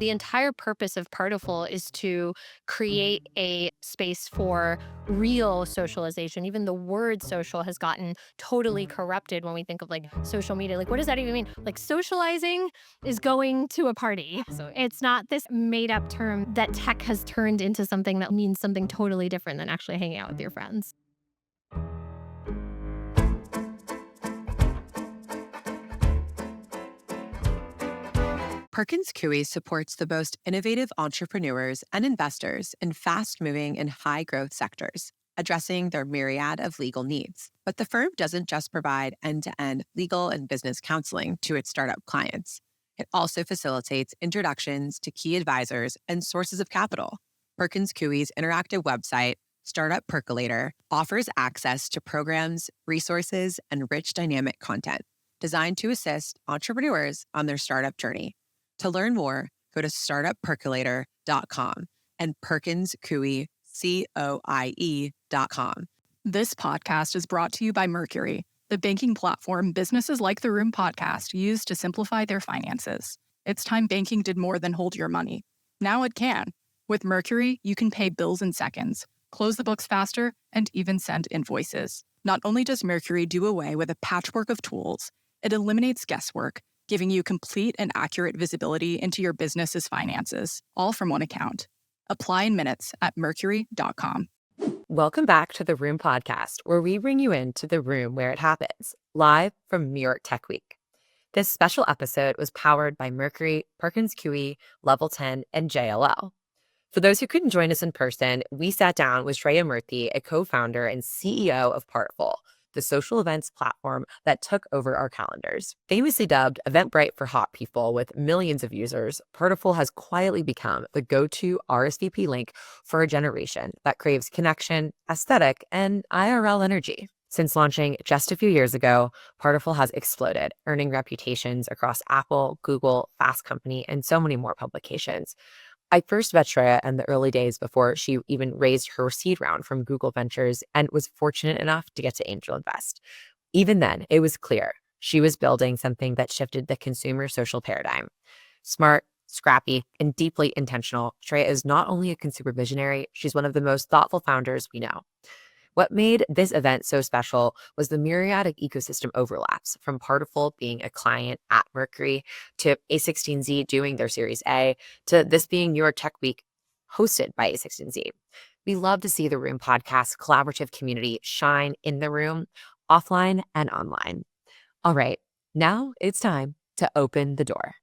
The entire purpose of Partiful is to create a space for real socialization. Even the word social has gotten totally corrupted when we think of like social media. Like, what does that even mean? Like, socializing is going to a party. So it's not this made up term that tech has turned into something that means something totally different than actually hanging out with your friends. Perkins Coie supports the most innovative entrepreneurs and investors in fast-moving and high-growth sectors, addressing their myriad of legal needs. But the firm doesn't just provide end-to-end legal and business counseling to its startup clients. It also facilitates introductions to key advisors and sources of capital. Perkins Coie's interactive website, Startup Percolator, offers access to programs, resources, and rich dynamic content designed to assist entrepreneurs on their startup journey. To learn more, go to startuppercolator.com and perkinscoie.com. This podcast is brought to you by Mercury, the banking platform businesses like the Room podcast use to simplify their finances. It's time banking did more than hold your money. Now it can. With Mercury, you can pay bills in seconds, close the books faster, and even send invoices. Not only does Mercury do away with a patchwork of tools, it eliminates guesswork, giving you complete and accurate visibility into your business's finances, all from one account. Apply in minutes at mercury.com. Welcome back to the Room podcast, where we bring you into the room where it happens, live from New York Tech Week. This special episode was powered by Mercury, Perkins Coie, Level 10, and JLL. For those who couldn't join us in person, we sat down with Shreya Murthy, a co-founder and CEO of Partiful, the social events platform that took over our calendars. Famously dubbed Eventbrite for hot people with millions of users, Partiful has quietly become the go-to RSVP link for a generation that craves connection, aesthetic, and IRL energy. Since launching just a few years ago, Partiful has exploded, earning reputations across Apple, Google, Fast Company, and so many more publications. I first met Shreya in the early days before she even raised her seed round from Google Ventures and was fortunate enough to get to angel invest. Even then, it was clear she was building something that shifted the consumer social paradigm. Smart, scrappy, and deeply intentional, Shreya is not only a consumer visionary, she's one of the most thoughtful founders we know. What made this event so special was the myriad of ecosystem overlaps, from Partiful being a client at Mercury, to A16Z doing their Series A, to this being New York Tech Week hosted by A16Z. We love to see the Room podcast collaborative community shine in the room, offline and online. All right, now it's time to open the door.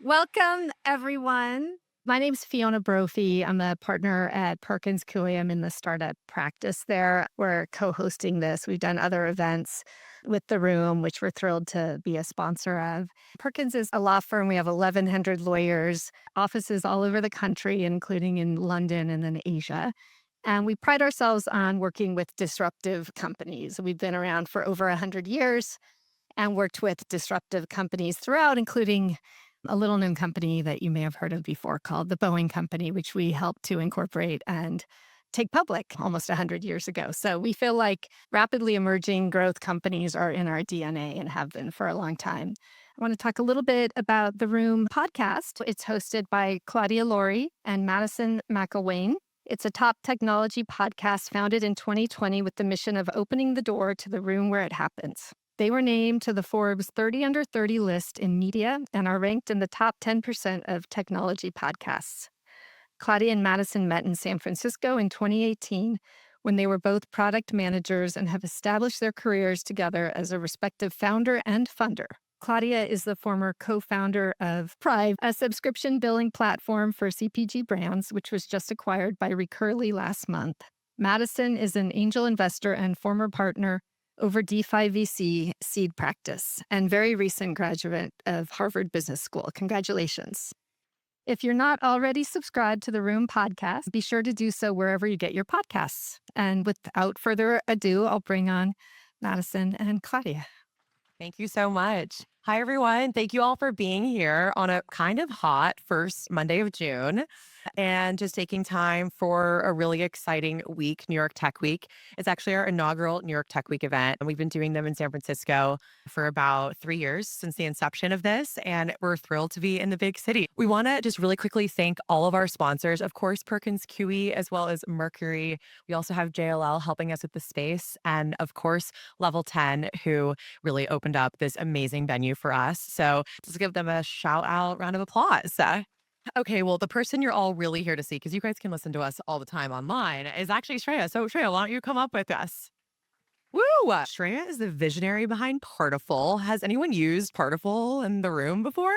Welcome, everyone. My name's Fiona Brophy. I'm a partner at Perkins Coie. I'm in the startup practice there. We're co-hosting this. We've done other events with The Room, which we're thrilled to be a sponsor of. Perkins is a law firm. We have 1,100 lawyers, offices all over the country, including in London and then Asia. And we pride ourselves on working with disruptive companies. We've been around for over 100 years and worked with disruptive companies throughout, including a little known company that you may have heard of before called the Boeing Company, which we helped to incorporate and take public almost 100 years ago. So we feel like rapidly emerging growth companies are in our DNA and have been for a long time. I want to talk a little bit about the Room podcast. It's hosted by Claudia Laurie and Madison McElwain. It's a top technology podcast founded in 2020 with the mission of opening the door to the room where it happens. They were named to the Forbes 30 Under 30 list in media and are ranked in the top 10% of technology podcasts. Claudia and Madison met in San Francisco in 2018 when they were both product managers and have established their careers together as a respective founder and funder. Claudia is the former co-founder of Prive, a subscription billing platform for CPG brands, which was just acquired by Recurly last month. Madison is an angel investor and former partner over DeFi VC seed practice and very recent graduate of Harvard Business School. Congratulations. If you're not already subscribed to the Room podcast, be sure to do so wherever you get your podcasts. And without further ado, I'll bring on Madison and Claudia. Thank you so much. Hi, everyone. Thank you all for being here on a kind of hot first Monday of June. and just taking time for a really exciting week, New York Tech Week. It's actually our inaugural New York Tech Week event, and we've been doing them in San Francisco for about 3 years since the inception of this, and we're thrilled to be in the big city. We want to just really quickly thank all of our sponsors, of course, Perkins Coie, as well as Mercury. We also have JLL helping us with the space, and of course, Level 10, who really opened up this amazing venue for us. So let's give them a shout out, round of applause. Okay, well, the person you're all really here to see, because you guys can listen to us all the time online, is actually Shreya. So, Shreya, why don't you come up with us? Woo! Shreya is the visionary behind Partiful. Has anyone used Partiful in the room before?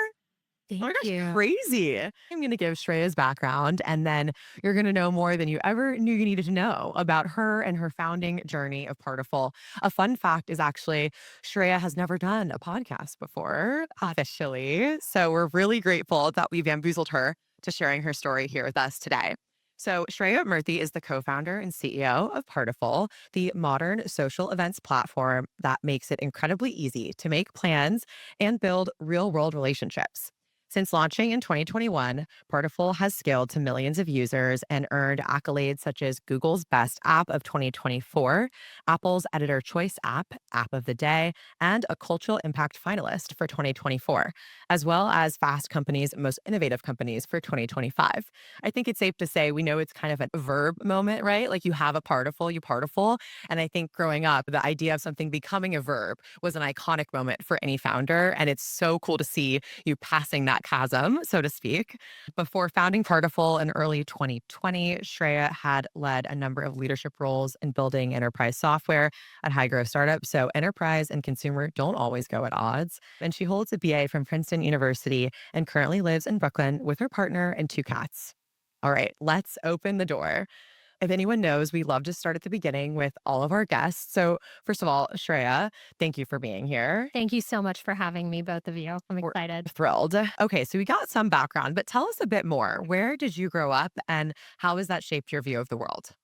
Oh my Thank gosh, you. crazy. I'm going to give Shreya's background, and then you're going to know more than you ever knew you needed to know about her and her founding journey of Partiful. A fun fact is actually Shreya has never done a podcast before officially. So we're really grateful that we bamboozled her to sharing her story here with us today. So, Shreya Murthy is the co founder and CEO of Partiful, the modern social events platform that makes it incredibly easy to make plans and build real world relationships. Since launching in 2021, Partiful has scaled to millions of users and earned accolades such as Google's Best App of 2024, Apple's Editor Choice App of the Day, and a Cultural Impact finalist for 2024, as well as Fast Company's Most Innovative Companies for 2025. I think it's safe to say we know it's kind of a verb moment, right? Like you have a partiful, you partiful. And I think growing up, the idea of something becoming a verb was an iconic moment for any founder. And it's so cool to see you passing that chasm, so to speak. Before founding Partiful in early 2020, Shreya had led a number of leadership roles in building enterprise software at high growth startups. So enterprise and consumer don't always go at odds. And she holds a BA from Princeton University and currently lives in Brooklyn with her partner and two cats. All right, let's open the door. If anyone knows, we love to start at the beginning with all of our guests. So, first of all, Shreya, thank you for being here. Thank you so much for having me, both of you. I'm We're excited. thrilled. Okay, so we got some background, but tell us a bit more. Where did you grow up and how has that shaped your view of the world?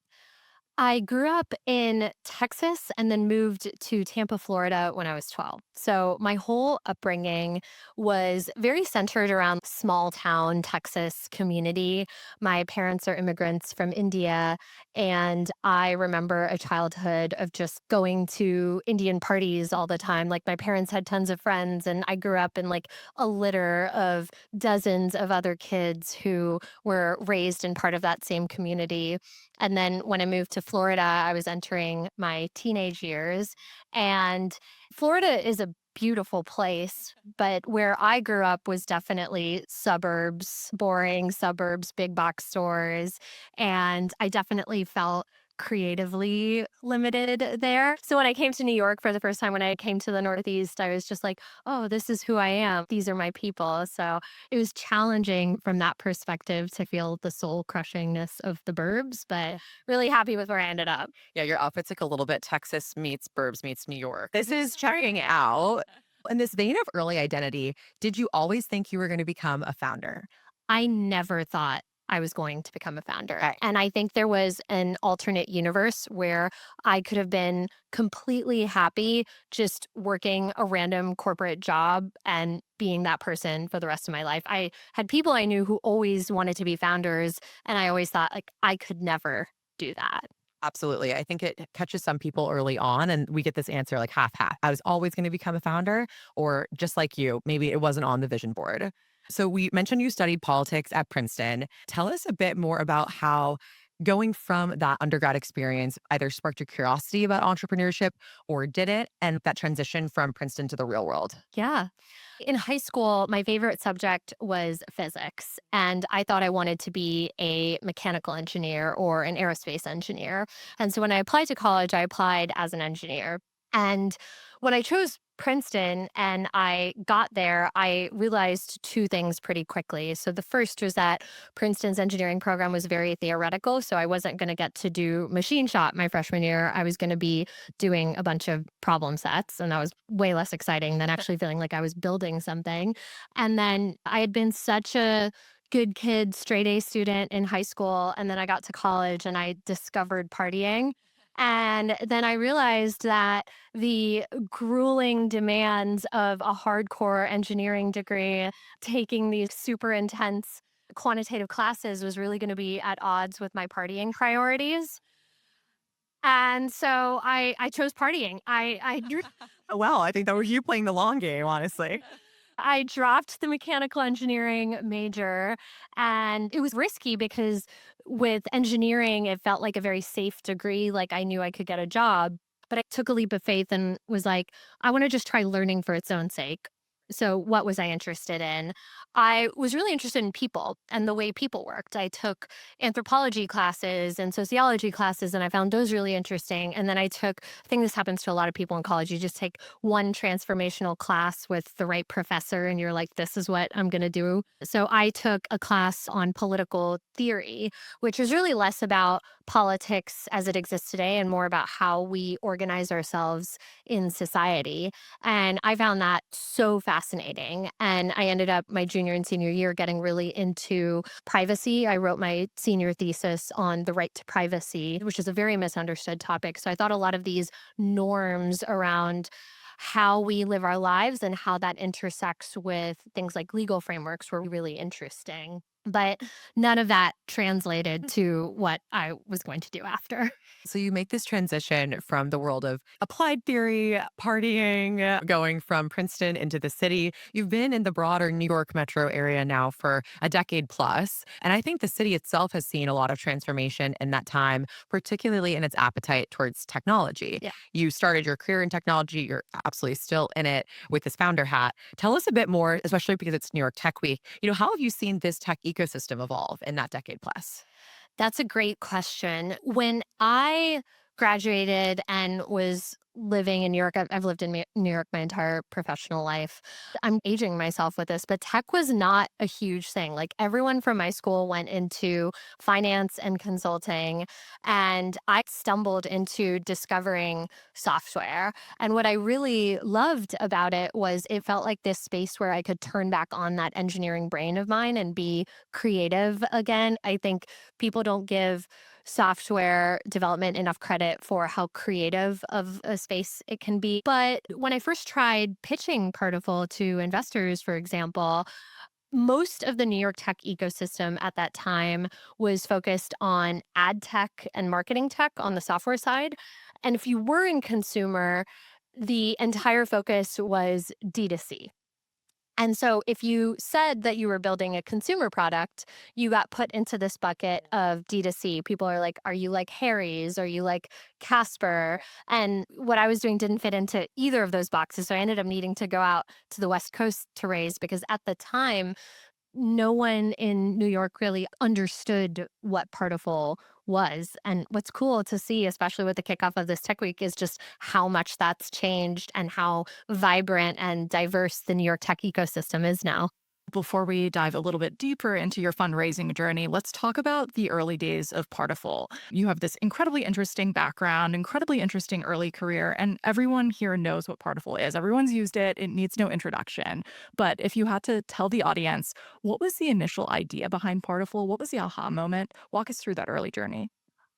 I grew up in Texas and then moved to Tampa, Florida when I was 12. So my whole upbringing was very centered around small town Texas community. My parents are immigrants from India, and I remember a childhood of just going to Indian parties all the time. Like my parents had tons of friends, and I grew up in like a litter of dozens of other kids who were raised in part of that same community. And then when I moved to Florida, I was entering my teenage years. And Florida is a beautiful place, but where I grew up was definitely suburbs, boring suburbs, big box stores. And I definitely felt creatively limited there. So when I came to New York for the first time, when I came to the Northeast, I was just like, oh, this is who I am. These are my people. So it was challenging from that perspective to feel the soul crushingness of the burbs, but really happy with where I ended up. Yeah, your outfit's like a little bit Texas meets Burbs meets New York. This is checking out. In this vein of early identity, did you always think you were going to become a founder? I never thought I was going to become a founder. Okay. And I think there was an alternate universe where I could have been completely happy just working a random corporate job and being that person for the rest of my life. I had people I knew who always wanted to be founders, and I always thought like I could never do that. Absolutely. I think it catches some people early on, and we get this answer like half half. I was always going to become a founder, or just like you, maybe it wasn't on the vision board. So, we mentioned you studied politics at Princeton. Tell us a bit more about how going from that undergrad experience either sparked your curiosity about entrepreneurship or did it, and that transition from Princeton to the real world. Yeah. In high school, my favorite subject was physics, and I thought I wanted to be a mechanical engineer or an aerospace engineer. And so when I applied to college, I applied as an engineer. And when I chose Princeton and I got there, I realized two things pretty quickly. So the first was that Princeton's engineering program was very theoretical. So I wasn't going to get to do machine shop my freshman year. I was going to be doing a bunch of problem sets, and that was way less exciting than actually feeling like I was building something. And then I had been such a good kid, straight A student in high school, and then I got to college and I discovered partying. And then I realized that the grueling demands of a hardcore engineering degree, taking these super intense quantitative classes was really going to be at odds with my partying priorities. And so I chose partying. Oh, wow, I think that was you playing the long game, honestly. I dropped the mechanical engineering major, and it was risky because with engineering, it felt like a very safe degree. Like I knew I could get a job, but I took a leap of faith and was like, I want to just try learning for its own sake. So, what was I interested in? I was really interested in people and the way people worked. I took anthropology classes and sociology classes, and I found those really interesting. And then I think this happens to a lot of people in college. You just take one transformational class with the right professor and you're like, this is what I'm going to do. So I took a class on political theory, which is really less about politics as it exists today and more about how we organize ourselves in society. And I found that so fascinating. And I ended up my junior and senior year getting really into privacy. I wrote my senior thesis on the right to privacy, which is a very misunderstood topic. So I thought a lot of these norms around how we live our lives and how that intersects with things like legal frameworks were really interesting. But none of that translated to what I was going to do after. So you make this transition from the world of applied theory, partying, going from Princeton into the city. You've been in the broader New York metro area now for a decade plus. And I think the city itself has seen a lot of transformation in that time, particularly in its appetite towards technology. Yeah. You started your career in technology. You're absolutely still in it with this founder hat. Tell us a bit more, especially because it's New York Tech Week. How have you seen this tech ecosystem evolve in that decade plus? That's a great question. When I graduated and was living in New York, I've lived in New York my entire professional life. I'm aging myself with this, but tech was not a huge thing. Like everyone from my school went into finance and consulting, and I stumbled into discovering software. And what I really loved about it was it felt like this space where I could turn back on that engineering brain of mine and be creative again. I think people don't give software development enough credit for how creative of a space it can be. But when I first tried pitching Partiful to investors, for example, most of the New York tech ecosystem at that time was focused on ad tech and marketing tech on the software side. And if you were in consumer, the entire focus was D2C. And so if you said that you were building a consumer product, you got put into this bucket of D2C. People are like, are you like Harry's? Are you like Casper? And what I was doing didn't fit into either of those boxes. So I ended up needing to go out to the West Coast to raise because at the time, no one in New York really understood what Partiful was. And what's cool to see, especially with the kickoff of this tech week, is just how much that's changed and how vibrant and diverse the New York tech ecosystem is now. Before we dive a little bit deeper into your fundraising journey, let's talk about the early days of Partiful. You have this incredibly interesting background, incredibly interesting early career, and everyone here knows what Partiful is. Everyone's used it, it needs no introduction. But if you had to tell the audience, what was the initial idea behind Partiful? What was the aha moment? Walk us through that early journey.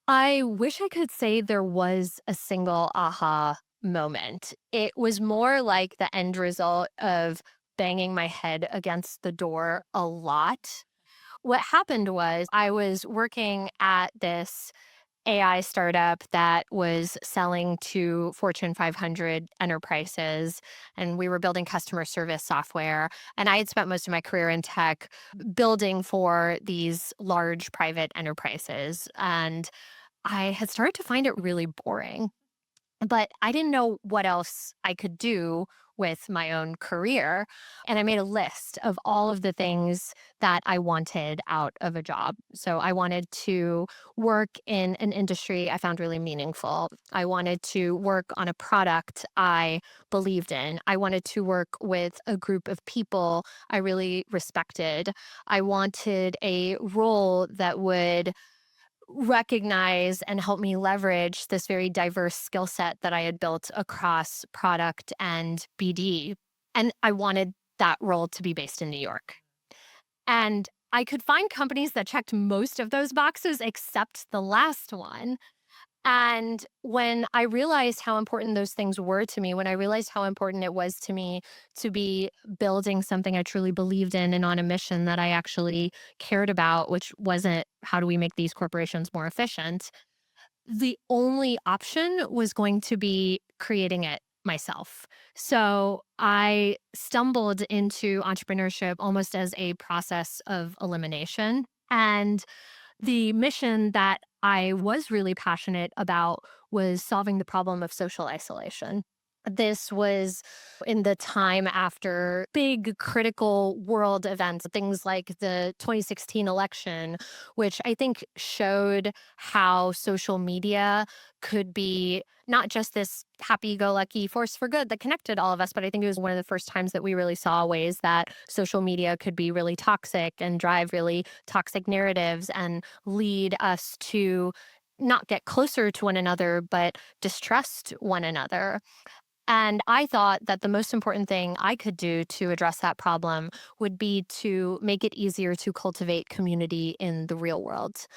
I wish I could say there was a single aha moment. It was more like the end result of banging my head against the door a lot. What happened was I was working at this AI startup that was selling to Fortune 500 enterprises, and we were building customer service software. And I had spent most of my career in tech building for these large private enterprises. And I had started to find it really boring, but I didn't know what else I could do with my own career. And I made a list of all of the things that I wanted out of a job. So I wanted to work in an industry I found really meaningful. I wanted to work on a product I believed in. I wanted to work with a group of people I really respected. I wanted a role that would recognize and help me leverage this very diverse skill set that I had built across product and BD. And I wanted that role to be based in New York. And I could find companies that checked most of those boxes except the last one. And when I realized how important those things were to me, when I realized how important it was to me to be building something I truly believed in and on a mission that I actually cared about, which wasn't how do we make these corporations more efficient, the only option was going to be creating it myself. So I stumbled into entrepreneurship almost as a process of elimination. And the mission that I was really passionate about was solving the problem of social isolation. This was in the time after big critical world events, things like the 2016 election, which I think showed how social media could be not just this happy go lucky force for good that connected all of us, but I think it was one of the first times that we really saw ways that social media could be really toxic and drive really toxic narratives and lead us to not get closer to one another, but distrust one another. And I thought that the most important thing I could do to address that problem would be to make it easier to cultivate community in the real world.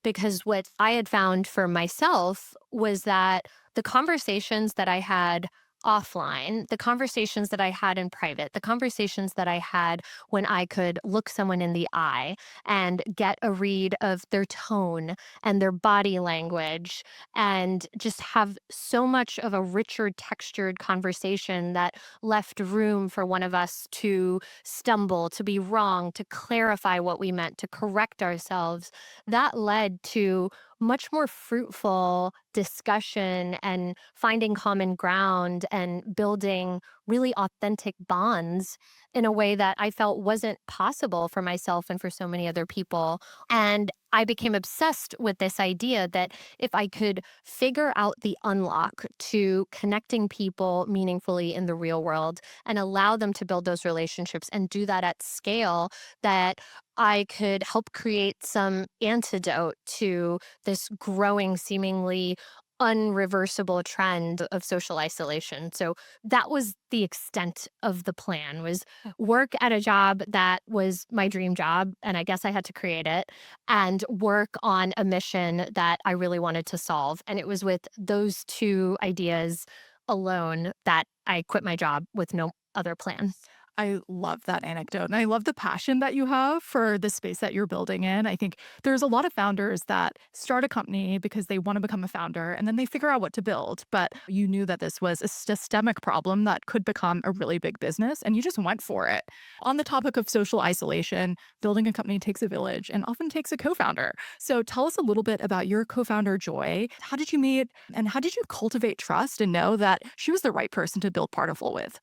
Because what I had found for myself was that the conversations that I had offline, the conversations that I had in private, the conversations that I had when I could look someone in the eye and get a read of their tone and their body language and just have so much of a richer textured conversation that left room for one of us to stumble, to be wrong, to clarify what we meant, to correct ourselves. That led to much more fruitful discussion and finding common ground and building really authentic bonds in a way that I felt wasn't possible for myself and for so many other people. And I became obsessed with this idea that if I could figure out the unlock to connecting people meaningfully in the real world and allow them to build those relationships and do that at scale, that I could help create some antidote to this growing, seemingly unreversible trend of social isolation. So that was the extent of the plan was work at a job that was my dream job and I guess I had to create it and work on a mission that I really wanted to solve. And it was with those two ideas alone that I quit my job with no other plan. I love that anecdote. And I love the passion that you have for the space that you're building in. I think there's a lot of founders that start a company because they want to become a founder and then they figure out what to build. But you knew that this was a systemic problem that could become a really big business and you just went for it. On the topic of social isolation, building a company takes a village and often takes a co founder. So tell us a little bit about your co founder, Joy. How did you meet and how did you cultivate trust and know that she was the right person to build Partiful with?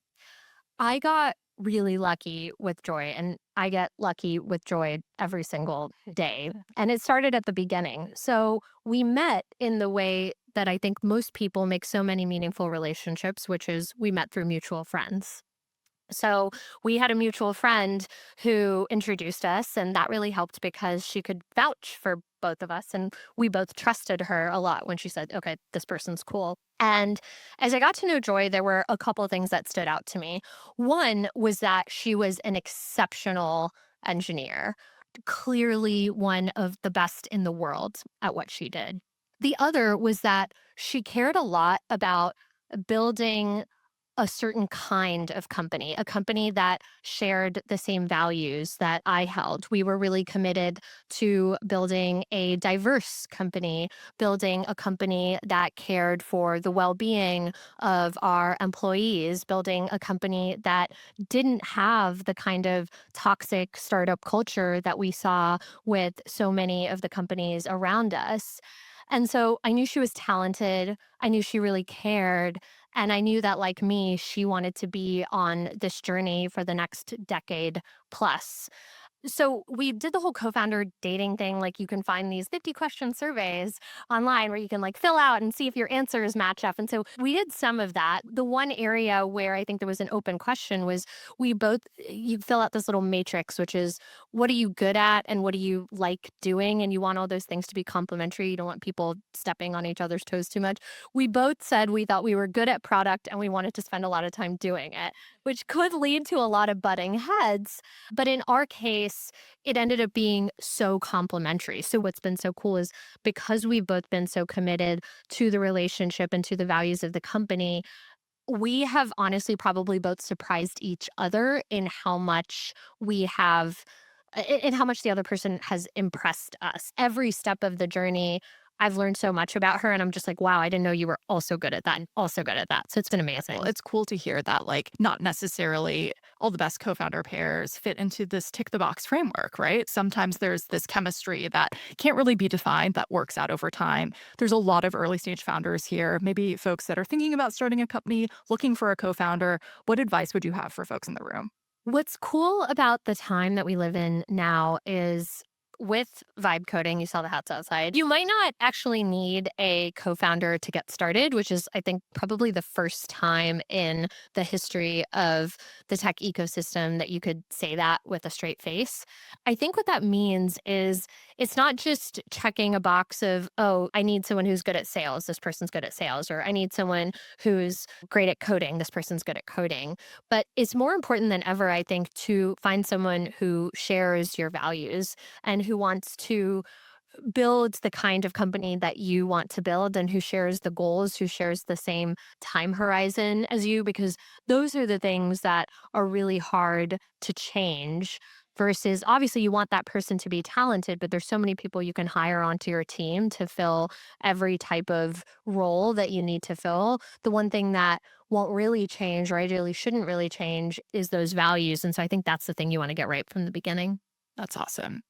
I got really lucky with joy, and I get lucky with joy every single day. And it started at the beginning. So we met in the way that I think most people make so many meaningful relationships, which is we met through mutual friends. So we had a mutual friend who introduced us, and that really helped because she could vouch for both of us. And we both trusted her a lot when she said, okay, this person's cool. And as I got to know Joy, there were a couple of things that stood out to me. One was that she was an exceptional engineer, clearly one of the best in the world at what she did. The other was that she cared a lot about building a certain kind of company, a company that shared the same values that I held. We were really committed to building a diverse company, building a company that cared for the well being of our employees, building a company that didn't have the kind of toxic startup culture that we saw with so many of the companies around us. And so I knew she was talented. I knew she really cared. And I knew that, like me, she wanted to be on this journey for the next decade plus. So we did the whole co-founder dating thing. Like you can find these 50 question surveys online where you can like fill out and see if your answers match up. And so we did some of that. The one area where I think there was an open question was we both, you fill out this little matrix, which is what are you good at and what do you like doing? And you want all those things to be complementary. You don't want people stepping on each other's toes too much. We both said we thought we were good at product and we wanted to spend a lot of time doing it, which could lead to a lot of butting heads. But in our case, case, it ended up being so complementary. So what's been so cool is because we've both been so committed to the relationship and to the values of the company, we have honestly probably both surprised each other in how much we have in how much the other person has impressed us. Every step of the journey, I've learned so much about her and I'm just like, wow, I didn't know you were also good at that and also good at that. So it's been Well, amazing. it's cool to hear that, like, not necessarily all the best co-founder pairs fit into this tick the box framework, right? Sometimes there's this chemistry that can't really be defined that works out over time. There's a lot of early stage founders here, maybe folks that are thinking about starting a company, looking for a co-founder. What advice would you have for folks in the room? What's cool about the time that we live in now is with vibe coding, you saw the hats outside. You might not actually need a co founder to get started, which is, I think, probably the first time in the history of the tech ecosystem that you could say that with a straight face. I think what that means is it's not just checking a box of, oh, I need someone who's good at sales. This person's good at sales. Or I need someone who's great at coding. This person's good at coding. But it's more important than ever, I think, to find someone who shares your values and who wants to build the kind of company that you want to build and who shares the goals, who shares the same time horizon as you, because those are the things that are really hard to change. Versus, obviously, you want that person to be talented, but there's so many people you can hire onto your team to fill every type of role that you need to fill. The one thing that won't really change, or ideally shouldn't really change, is those values. And so I think that's the thing you want to get right from the beginning. That's awesome.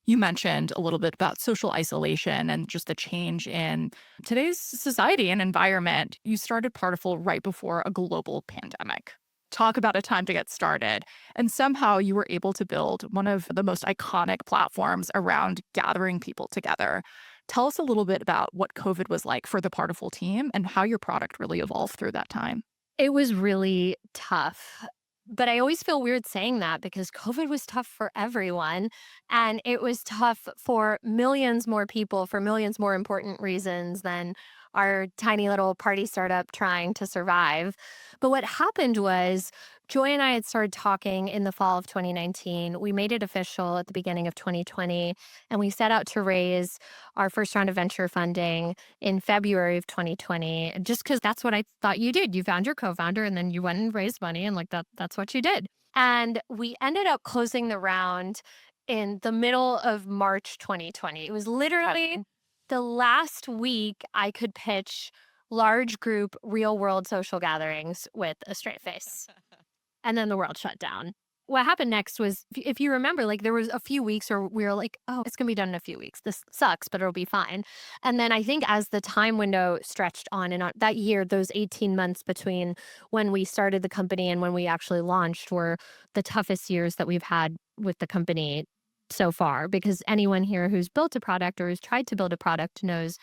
You mentioned a little bit about social isolation and just the change in today's society and environment. You started Partiful right before a global pandemic. Talk about a time to get started. And somehow you were able to build one of the most iconic platforms around gathering people together. Tell us a little bit about what COVID was like for the Partiful team and how your product really evolved through that time. It was really tough. But I always feel weird saying that because COVID was tough for everyone. And it was tough for millions more people for millions more important reasons than our tiny little party startup trying to survive. But what happened was Joy and I had started talking in the fall of 2019. We made it official at the beginning of 2020. And we set out to raise our first round of venture funding in February of 2020, just because that's what I thought you did. You found your co-founder and then you went and raised money and like that's what you did. And we ended up closing the round in the middle of March 2020. It was literally the last week I could pitch large group real world social gatherings with a straight face. And then the world shut down. What happened next was, if you remember, like there was a few weeks where we were like, oh, it's going to be done in a few weeks. This sucks, but it'll be fine. And then I think as the time window stretched on and on, that year, those 18 months between when we started the company and when we actually launched were the toughest years that we've had with the company so far. Because anyone here who's built a product or who's tried to build a product knows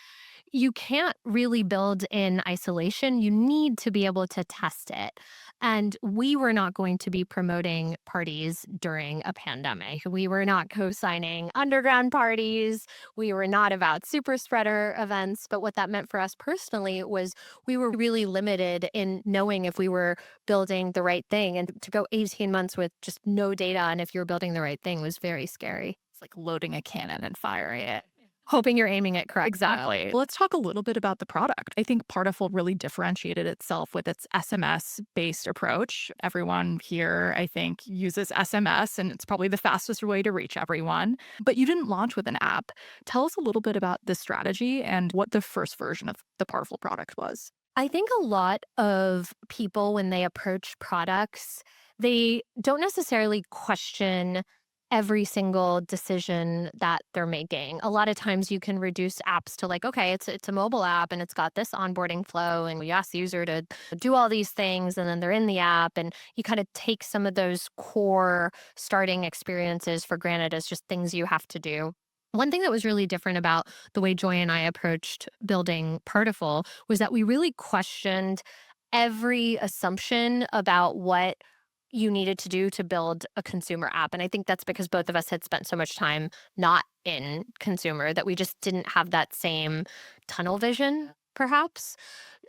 you can't really build in isolation. You need to be able to test it. And we were not going to be promoting parties during a pandemic. We were not co signing underground parties. We were not about super spreader events. But what that meant for us personally was we were really limited in knowing if we were building the right thing. And to go 18 months with just no data and if you were building the right thing was very scary. It's like loading a cannon and firing it. Hoping you're aiming it correct. Exactly. Well, let's talk a little bit about the product. I think Partiful really differentiated itself with its SMS-based approach. Everyone here, I think, uses SMS, and it's probably the fastest way to reach everyone. But you didn't launch with an app. Tell us a little bit about this strategy and what the first version of the Partiful product was. I think a lot of people, when they approach products, they don't necessarily question every single decision that they're making. A lot of times you can reduce apps to like, okay, it's a mobile app and it's got this onboarding flow and you ask the user to do all these things and then they're in the app and you kind of take some of those core starting experiences for granted as just things you have to do. One thing that was really different about the way Joy and I approached building Partiful was that we really questioned every assumption about what you needed to do to build a consumer app. And I think that's because both of us had spent so much time not in consumer that we just didn't have that same tunnel vision, perhaps.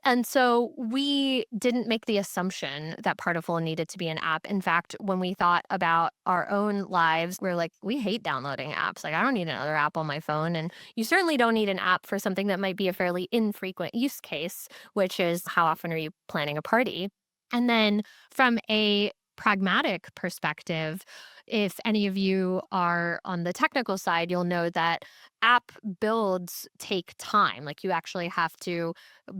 And so we didn't make the assumption that Partiful needed to be an app. In fact, when we thought about our own lives, we're like, we hate downloading apps. Like, I don't need another app on my phone. And you certainly don't need an app for something that might be a fairly infrequent use case, which is how often are you planning a party? And then from a pragmatic perspective, if any of you are on the technical side, you'll know that app builds take time. Like you actually have to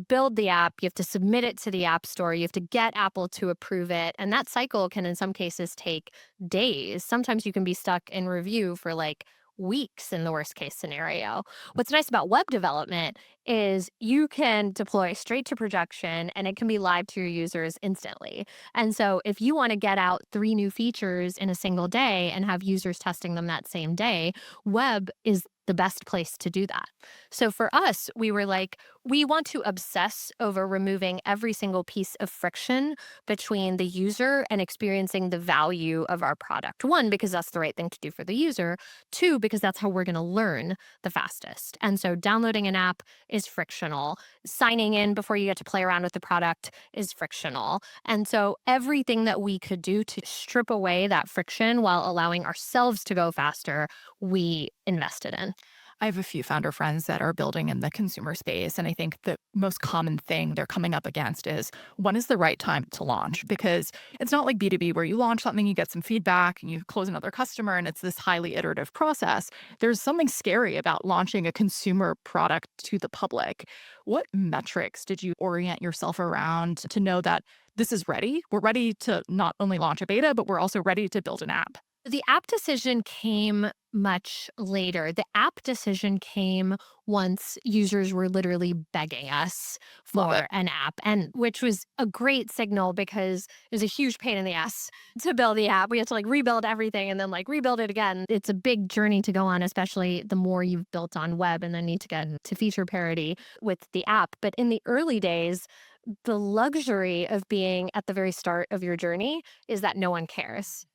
build the app, you have to submit it to the App Store, you have to get Apple to approve it. And that cycle can, in some cases, take days. Sometimes you can be stuck in review for like weeks in the worst case scenario. What's nice about web development is you can deploy straight to production and it can be live to your users instantly. And so if you want to get out 3 new features in a single day and have users testing them that same day, web is the best place to do that. So for us, we were like, we want to obsess over removing every single piece of friction between the user and experiencing the value of our product. One, because that's the right thing to do for the user. Two, because that's how we're going to learn the fastest. And so downloading an app is frictional. Signing in before you get to play around with the product is frictional. And so everything that we could do to strip away that friction while allowing ourselves to go faster, we invested in. I have a few founder friends that are building in the consumer space. And I think the most common thing they're coming up against is when is the right time to launch? Because it's not like B2B where you launch something, you get some feedback, and you close another customer, and it's this highly iterative process. There's something scary about launching a consumer product to the public. What metrics did you orient yourself around to know that this is ready? We're ready to not only launch a beta, but we're also ready to build an app. The app decision came much later. The app decision came once users were literally begging us Love it. for an app, and which was a great signal because it was a huge pain in the ass to build the app. We had to like rebuild everything and then like rebuild it again. It's a big journey to go on, especially the more you've built on web and then need to get to feature parity with the app. But in the early days, the luxury of being at the very start of your journey is that no one cares.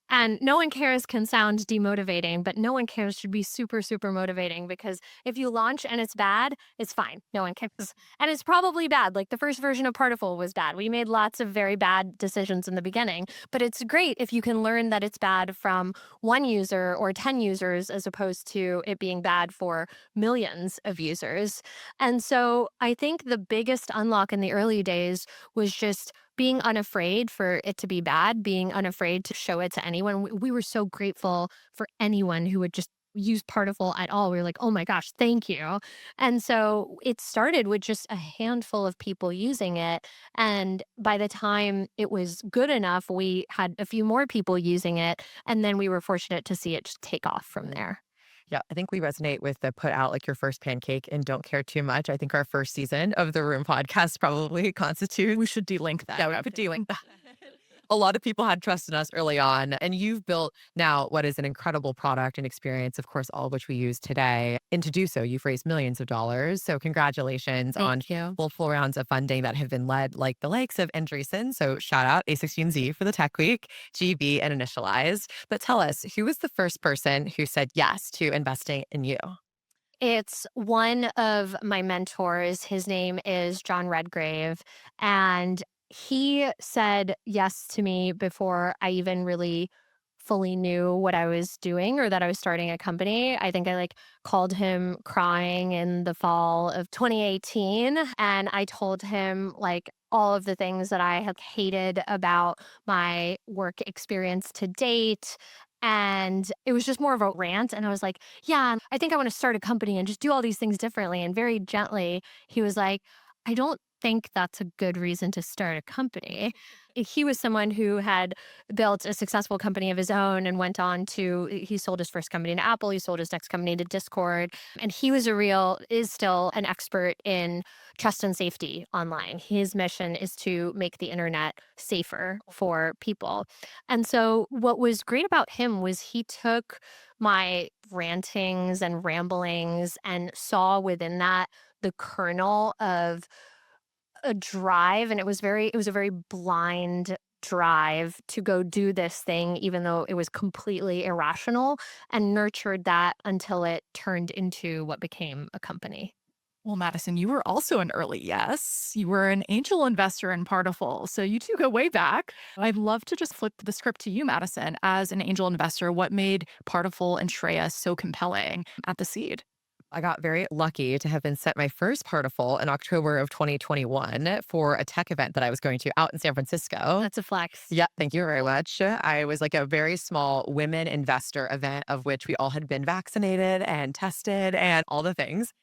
And no one cares can sound demotivating, but no one cares should be super, super motivating because if you launch and it's bad, it's fine. No one cares. And it's probably bad. Like the first version of Partiful was bad. We made lots of very bad decisions in the beginning, but it's great if you can learn that it's bad from one user or 10 users as opposed to it being bad for millions of users. And so I think the biggest unlock in the early days was just being unafraid for it to be bad, being unafraid to show it to anyone. We were so grateful for anyone who would just use Particle at all. We were like, oh my gosh, thank you. And so it started with just a handful of people using it. And by the time it was good enough, we had a few more people using it. And then we were fortunate to see it just take off from there. Yeah, I think we resonate with the put out like your first pancake and don't care too much. I think our first season of the Room podcast probably constitutes. We should delink that. Yeah, we could delink that. A lot of people had trust in us early on, and you've built now what is an incredible product and experience, of course, all of which we use today. And to do so, you've raised millions of dollars. So congratulations on Thank you. multiple rounds of funding that have been led like the likes of Andreessen. So shout out A16Z for the Tech Week, GB and Initialize. But tell us, who was the first person who said yes to investing in you? It's one of my mentors. His name is John Redgrave. And he said yes to me before I even really fully knew what I was doing or that I was starting a company. I think I like called him crying in the fall of 2018 and I told him like all of the things that I had hated about my work experience to date. And it was just more of a rant. And I was like, yeah, I think I want to start a company and just do all these things differently. And very gently, he was like, I don't think that's a good reason to start a company. He was someone who had built a successful company of his own and went on to, he sold his first company to Apple, he sold his next company to Discord. And he was is still an expert in trust and safety online. His mission is to make the internet safer for people. And so what was great about him was he took my rantings and ramblings and saw within that the kernel of a drive, and it was a very blind drive to go do this thing even though it was completely irrational, and nurtured that until it turned into what became a company. Well, Madison, you were also an early yes. You were an angel investor in Partiful. So you two go way back. I'd love to just flip the script to you, Madison. As an angel investor, what made Partiful and Shreya so compelling at the seed? I got very lucky to have been sent my first Partiful in October of 2021 for a tech event that I was going to out in San Francisco. That's a flex. Yeah, thank you very much. I was like a very small women investor event of which we all had been vaccinated and tested and all the things.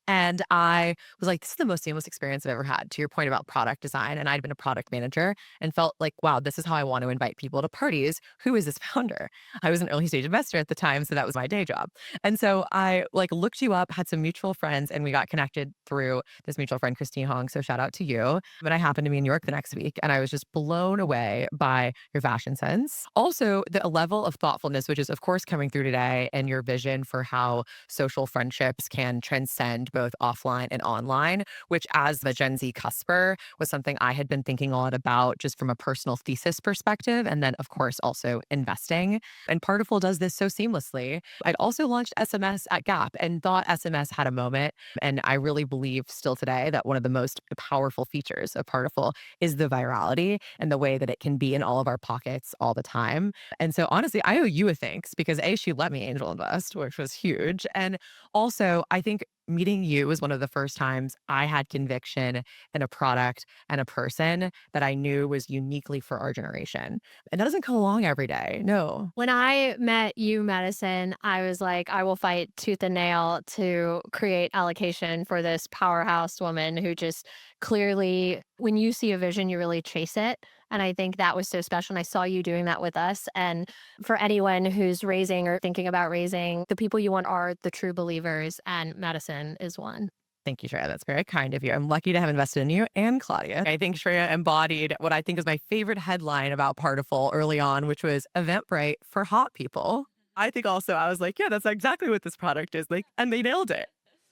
And I was like, this is the most seamless experience I've ever had, to your point about product design. And I'd been a product manager and felt like, wow, this is how I want to invite people to parties. Who is this founder? I was an early stage investor at the time, so that was my day job. And so I like looked you up, had some mutual friends, and we got connected through this mutual friend, Christine Hong. So shout out to you. But I happened to be in New York the next week, and I was just blown away by your fashion sense. Also, the level of thoughtfulness, which is, of course, coming through today, and your vision for how social friendships can transcend both offline and online, which as the Gen Z cusper was something I had been thinking a lot about just from a personal thesis perspective. And then, of course, also investing. And Partiful does this so seamlessly. I'd also launched SMS at Gap and thought SMS had a moment. And I really believe still today that one of the most powerful features of Partiful is the virality and the way that it can be in all of our pockets all the time. And so honestly, I owe you a thanks because A, she let me angel invest, which was huge. And also, I think meeting you was one of the first times I had conviction in a product and a person that I knew was uniquely for our generation. And that doesn't come along every day. No. When I met you, Madison, I was like, I will fight tooth and nail to create allocation for this powerhouse woman who just clearly, when you see a vision, you really chase it. And I think that was so special. And I saw you doing that with us. And for anyone who's raising or thinking about raising, the people you want are the true believers. And Madison is one. Thank you, Shreya. That's very kind of you. I'm lucky to have invested in you and Claudia. I think Shreya embodied what I think is my favorite headline about Partiful early on, which was Eventbrite for hot people. I think also I was like, yeah, that's exactly what this product is like. And they nailed it.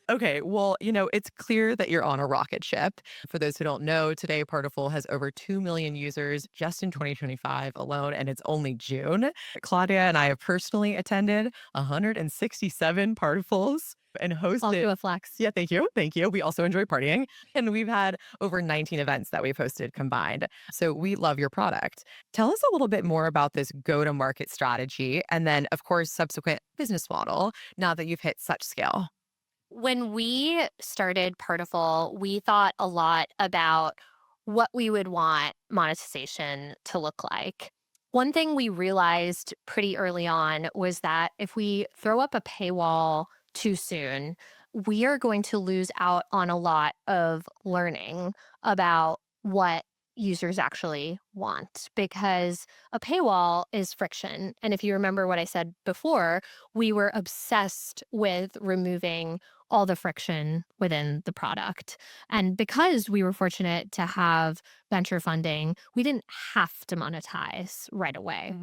Okay, well, it's clear that you're on a rocket ship. For those who don't know, today Partiful has over 2 million users just in 2025 alone, and it's only June. Claudia and I have personally attended 167 Partifuls and hosted. Also a flex. Yeah, thank you. Thank you. We also enjoy partying, and we've had over 19 events that we've hosted combined. So we love your product. Tell us a little bit more about this go to market strategy and then, of course, subsequent business model now that you've hit such scale. When we started Partiful, we thought a lot about what we would want monetization to look like. One thing we realized pretty early on was that if we throw up a paywall too soon, we are going to lose out on a lot of learning about what users actually want because a paywall is friction. And if you remember what I said before, we were obsessed with removing all the friction within the product. And because we were fortunate to have venture funding, we didn't have to monetize right away.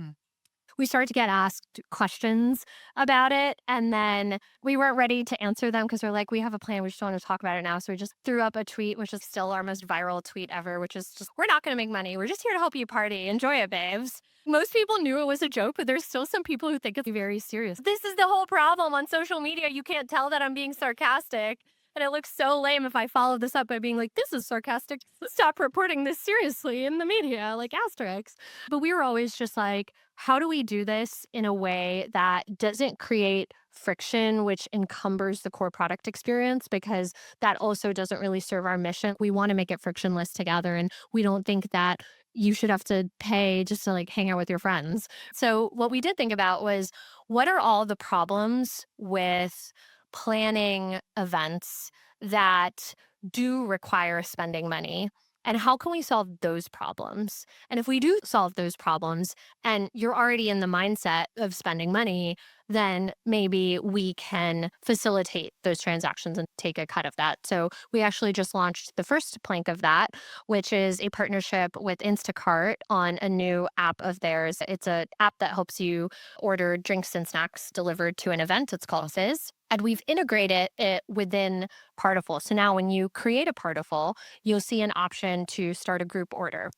We started to get asked questions about it. And then we weren't ready to answer them because we're like, we have a plan. We just don't want to talk about it now. So we just threw up a tweet, which is still our most viral tweet ever, which is just, we're not going to make money. We're just here to help you party. Enjoy it, babes. Most people knew it was a joke, but there's still some people who think it's very serious. This is the whole problem on social media. You can't tell that I'm being sarcastic. And it looks so lame if I follow this up by being like, this is sarcastic. Stop reporting this seriously in the media, like asterisks. But we were always just like, how do we do this in a way that doesn't create friction, which encumbers the core product experience? Because that also doesn't really serve our mission. We want to make it frictionless together. And we don't think that you should have to pay just to like hang out with your friends. So what we did think about was what are all the problems with planning events that do require spending money? And how can we solve those problems? And if we do solve those problems and you're already in the mindset of spending money, then maybe we can facilitate those transactions and take a cut of that. So we actually just launched the first plank of that, which is a partnership with Instacart on a new app of theirs. It's an app that helps you order drinks and snacks delivered to an event. It's called Fizz. And we've integrated it within Partiful. So now when you create a Partiful, you'll see an option to start a group order.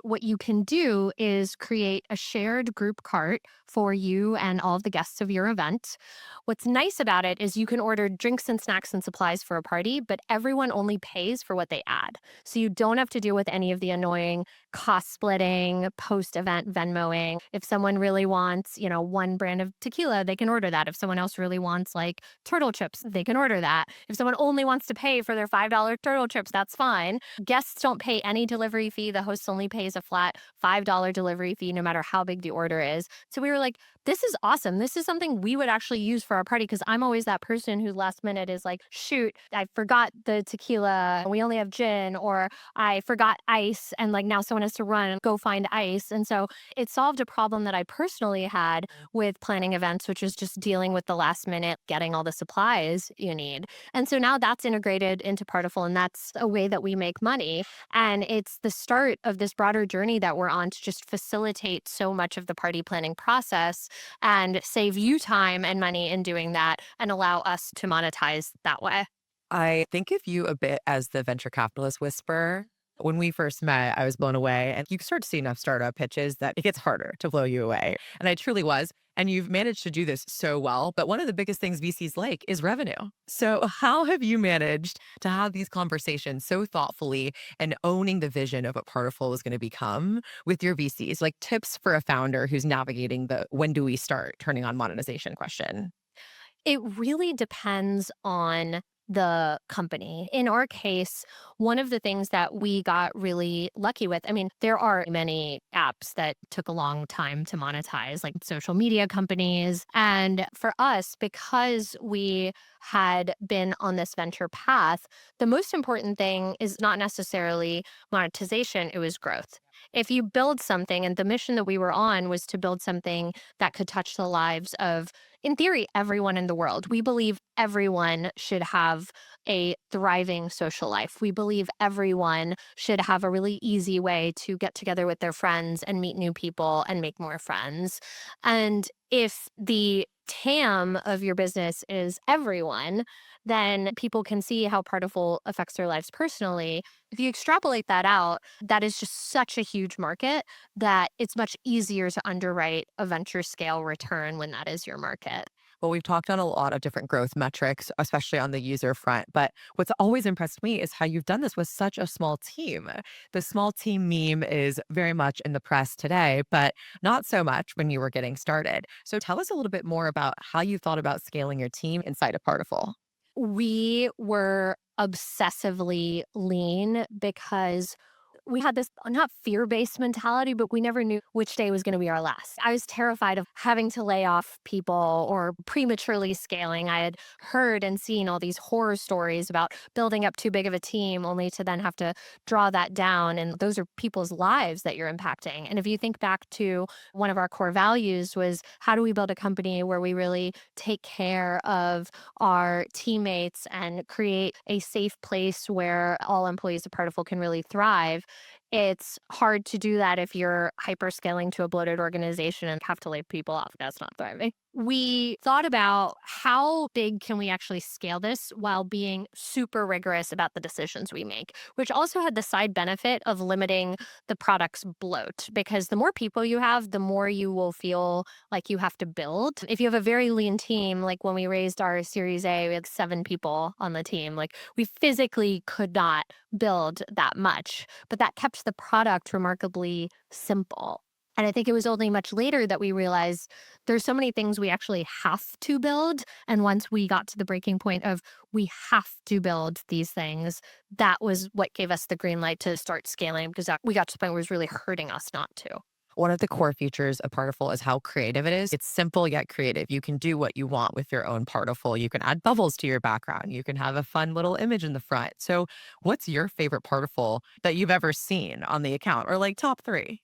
What you can do is create a shared group cart for you and all of the guests of your event. What's nice about it is you can order drinks and snacks and supplies for a party, but everyone only pays for what they add. So you don't have to deal with any of the annoying cost splitting, post event Venmoing. If someone really wants, one brand of tequila, they can order that. If someone else really wants like turtle chips, they can order that. If someone only wants to pay for their $5 turtle chips, that's fine. Guests don't pay any delivery fee. The host only pays a flat $5 delivery fee, no matter how big the order is. So we were like, this is awesome. This is something we would actually use for our party because I'm always that person who last minute is like, shoot, I forgot the tequila. We only have gin, or I forgot ice. And like now someone has to run and go find ice. And so it solved a problem that I personally had with planning events, which is just dealing with the last minute, getting all the supplies you need. And so now that's integrated into Partiful, and that's a way that we make money. And it's the start of this broader journey that we're on to just facilitate so much of the party planning process and save you time and money in doing that and allow us to monetize that way. I think of you a bit as the venture capitalist whisperer. When we first met, I was blown away. And you start to see enough startup pitches that it gets harder to blow you away. And I truly was. And you've managed to do this so well. But one of the biggest things VCs like is revenue. So, how have you managed to have these conversations so thoughtfully and owning the vision of what Partiful is going to become with your VCs? Like tips for a founder who's navigating the when do we start turning on monetization question? It really depends on the company. In our case, one of the things that we got really lucky with, I mean, there are many apps that took a long time to monetize, like social media companies. And for us, because we had been on this venture path, the most important thing is not necessarily monetization, it was growth. If you build something, and the mission that we were on was to build something that could touch the lives of, in theory, everyone in the world. We believe everyone should have a thriving social life. We believe everyone should have a really easy way to get together with their friends and meet new people and make more friends. And if the TAM of your business is everyone, then people can see how Partiful affects their lives personally. If you extrapolate that out, that is just such a huge market that it's much easier to underwrite a venture scale return when that is your market. Well, we've talked on a lot of different growth metrics, especially on the user front. But what's always impressed me is how you've done this with such a small team. The small team meme is very much in the press today, but not so much when you were getting started. So tell us a little bit more about how you thought about scaling your team inside of Partiful. We were obsessively lean because we had this not fear based mentality, but we never knew which day was going to be our last. I was terrified of having to lay off people or prematurely scaling. I had heard and seen all these horror stories about building up too big of a team only to then have to draw that down. And those are people's lives that you're impacting. And if you think back to one of our core values was how do we build a company where we really take care of our teammates and create a safe place where all employees of Partiful can really thrive. It's hard to do that if you're hyperscaling to a bloated organization and have to lay people off. That's not thriving. We thought about how big can we actually scale this while being super rigorous about the decisions we make, which also had the side benefit of limiting the product's bloat because the more people you have, the more you will feel like you have to build. If you have a very lean team, like when we raised our Series A, we had 7 people on the team. Like we physically could not build that much, but that kept the product remarkably simple. And I think it was only much later that we realized there's so many things we actually have to build. And once we got to the breaking point of we have to build these things, that was what gave us the green light to start scaling because we got to the point where it was really hurting us not to. One of the core features of Partiful is how creative it is. It's simple yet creative. You can do what you want with your own Partiful. You can add bubbles to your background. You can have a fun little image in the front. So, what's your favorite Partiful that you've ever seen on the account, or like top three?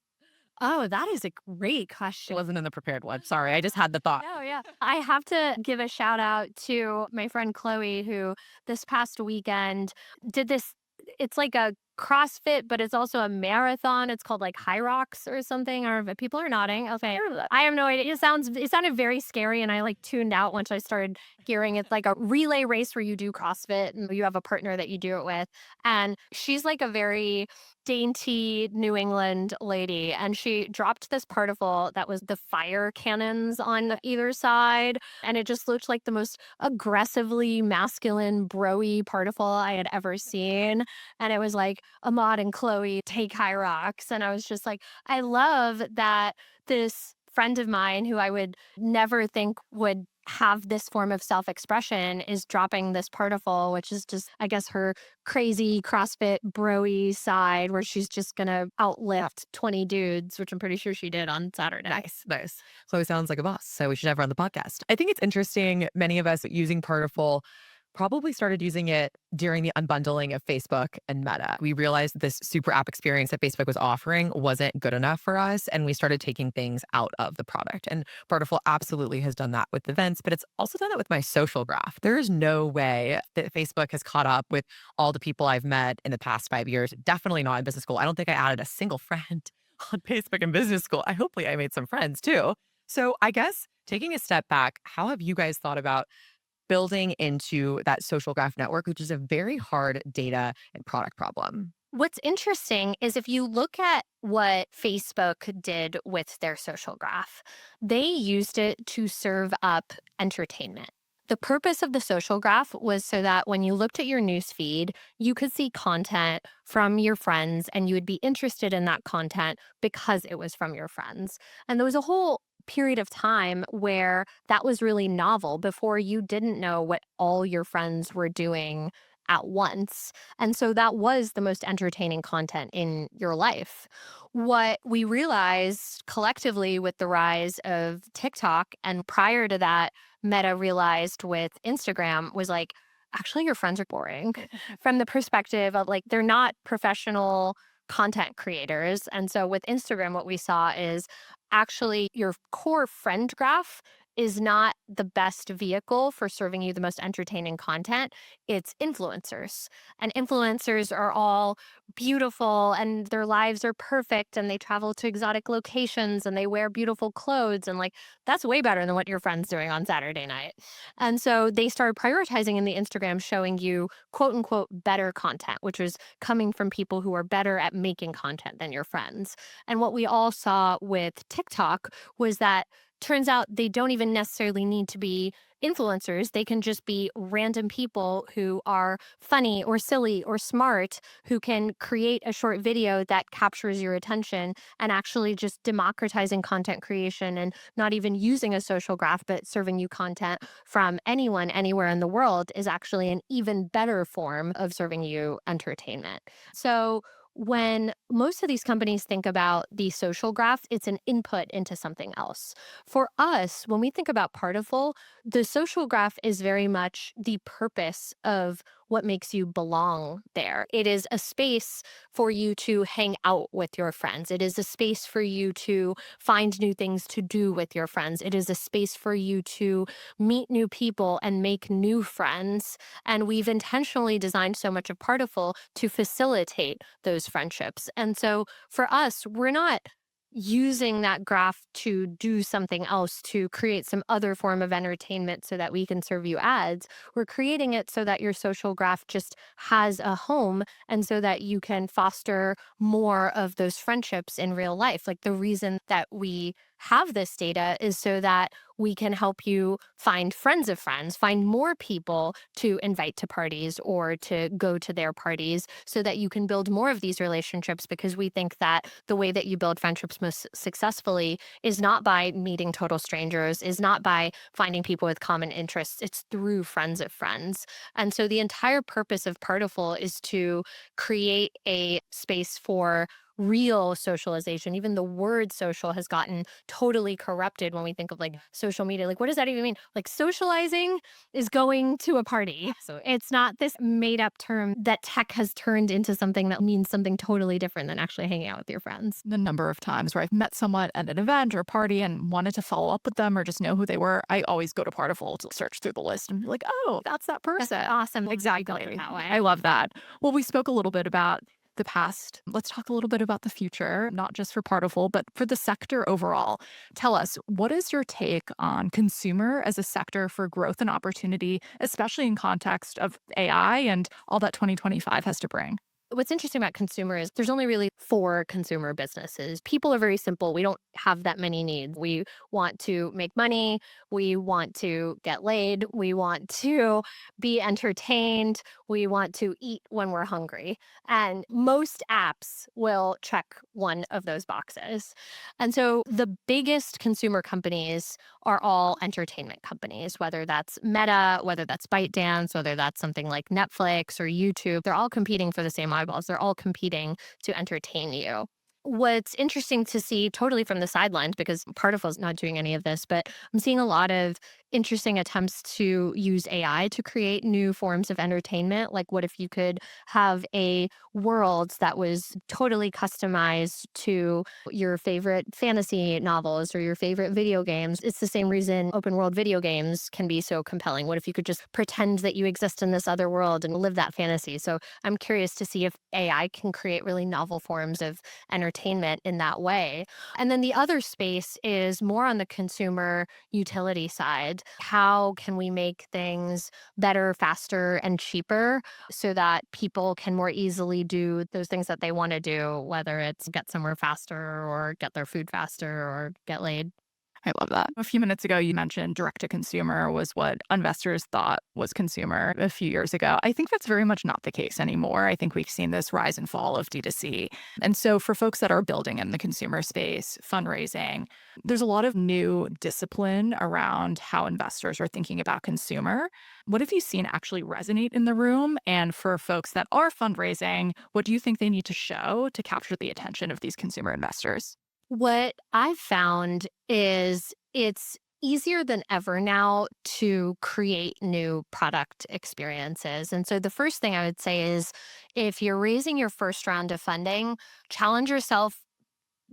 Oh, that is a great It question. wasn't in the prepared one. Sorry, I just had the thought. No, yeah. I have to give a shout out to my friend Chloe, who this past weekend did this. It's like a CrossFit, but it's also a marathon. It's called like High Rocks or something. Or if people are nodding. Okay. I have no idea. It sounded very scary. And I like tuned out once I started hearing it's like a relay race where you do CrossFit and you have a partner that you do it with. And she's like a very dainty New England lady, and she dropped this particle that was the fire cannons on either side, and it just looked like the most aggressively masculine, broy particle I had ever seen. And it was like, Ahmad and Chloe take high rocks. And I was just like, I love that this friend of mine who I would never think would have this form of self expression is dropping this particle, which is just, I guess, her crazy CrossFit broy side where she's just going to outlift 20 dudes, which I'm pretty sure she did on Saturday. Nice, nice. Chloe sounds like a boss, so we should have her on the podcast. I think it's interesting. Many of us using Partiful probably started using it during the unbundling of Facebook and Meta. We realized this super app experience that Facebook was offering wasn't good enough for us, and we started taking things out of the product. And Partiful absolutely has done that with events, but it's also done it with my social graph. There is no way that Facebook has caught up with all the people I've met in the past 5 years. Definitely not in business school. I don't think I added a single friend on Facebook in business school. Hopefully I made some friends too. So I guess taking a step back, how have you guys thought about building into that social graph network, which is a very hard data and product problem? What's interesting is if you look at what Facebook did with their social graph, they used it to serve up entertainment. The purpose of the social graph was so that when you looked at your news feed, you could see content from your friends and you would be interested in that content because it was from your friends. And there was a whole period of time where that was really novel before you didn't know what all your friends were doing at once. And so that was the most entertaining content in your life. What we realized collectively with the rise of TikTok, and prior to that, Meta realized with Instagram, was like, actually, your friends are boring from the perspective of like, they're not professional content creators. And so with Instagram, what we saw is actually your core friend graph is not the best vehicle for serving you the most entertaining content. It's influencers. And influencers are all beautiful and their lives are perfect and they travel to exotic locations and they wear beautiful clothes. And like, that's way better than what your friend's doing on Saturday night. And so they started prioritizing in the Instagram showing you quote unquote better content, which was coming from people who are better at making content than your friends. And what we all saw with TikTok was that turns out they don't even necessarily need to be influencers. They can just be random people who are funny or silly or smart who can create a short video that captures your attention, and actually just democratizing content creation and not even using a social graph, but serving you content from anyone, anywhere in the world is actually an even better form of serving you entertainment. So when most of these companies think about the social graph, it's an input into something else. For us, when we think about Partiful, the social graph is very much the purpose of what makes you belong there. It is a space for you to hang out with your friends. It is a space for you to find new things to do with your friends. It is a space for you to meet new people and make new friends. And we've intentionally designed so much of Partiful to facilitate those friendships. And so for us, we're not using that graph to do something else, to create some other form of entertainment so that we can serve you ads. We're creating it so that your social graph just has a home and so that you can foster more of those friendships in real life. Like the reason that we have this data is so that we can help you find friends of friends, find more people to invite to parties or to go to their parties so that you can build more of these relationships, because we think that the way that you build friendships most successfully is not by meeting total strangers, is not by finding people with common interests. It's through friends of friends. And so the entire purpose of Partiful is to create a space for real socialization. Even the word social has gotten totally corrupted when we think of like social media. Like, what does that even mean? Like, socializing is going to a party. So it's not this made up term that tech has turned into something that means something totally different than actually hanging out with your friends. The number of times where I've met someone at an event or party and wanted to follow up with them or just know who they were, I always go to Partiful to search through the list and be like, oh, that's that That's person. awesome. Exactly. That way. I love that. Well, we spoke a little bit about the past. Let's talk a little bit about the future, not just for Partiful, but for the sector overall. Tell us, what is your take on consumer as a sector for growth and opportunity, especially in context of AI and all that 2025 has to bring? What's interesting about consumer is there's only really four consumer businesses. People are very simple. We don't have that many needs. We want to make money. We want to get laid. We want to be entertained. We want to eat when we're hungry. And most apps will check one of those boxes. And so the biggest consumer companies are all entertainment companies, whether that's Meta, whether that's ByteDance, whether that's something like Netflix or YouTube. They're all competing for the same eyeballs. They're all competing to entertain you. What's interesting to see totally from the sidelines, because Partiful is not doing any of this, but I'm seeing a lot of interesting attempts to use AI to create new forms of entertainment. Like, what if you could have a world that was totally customized to your favorite fantasy novels or your favorite video games? It's the same reason open world video games can be so compelling. What if you could just pretend that you exist in this other world and live that fantasy? So I'm curious to see if AI can create really novel forms of entertainment in that way. And then the other space is more on the consumer utility side. How can we make things better, faster, and cheaper so that people can more easily do those things that they want to do, whether it's get somewhere faster or get their food faster or get laid? I love that. A few minutes ago, you mentioned direct to consumer was what investors thought was consumer a few years ago. I think that's very much not the case anymore. I think we've seen this rise and fall of D2C. And so, for folks that are building in the consumer space, fundraising, there's a lot of new discipline around how investors are thinking about consumer. What have you seen actually resonate in the room? And for folks that are fundraising, what do you think they need to show to capture the attention of these consumer investors? What I've found is it's easier than ever now to create new product experiences. And so the first thing I would say is if you're raising your first round of funding, challenge yourself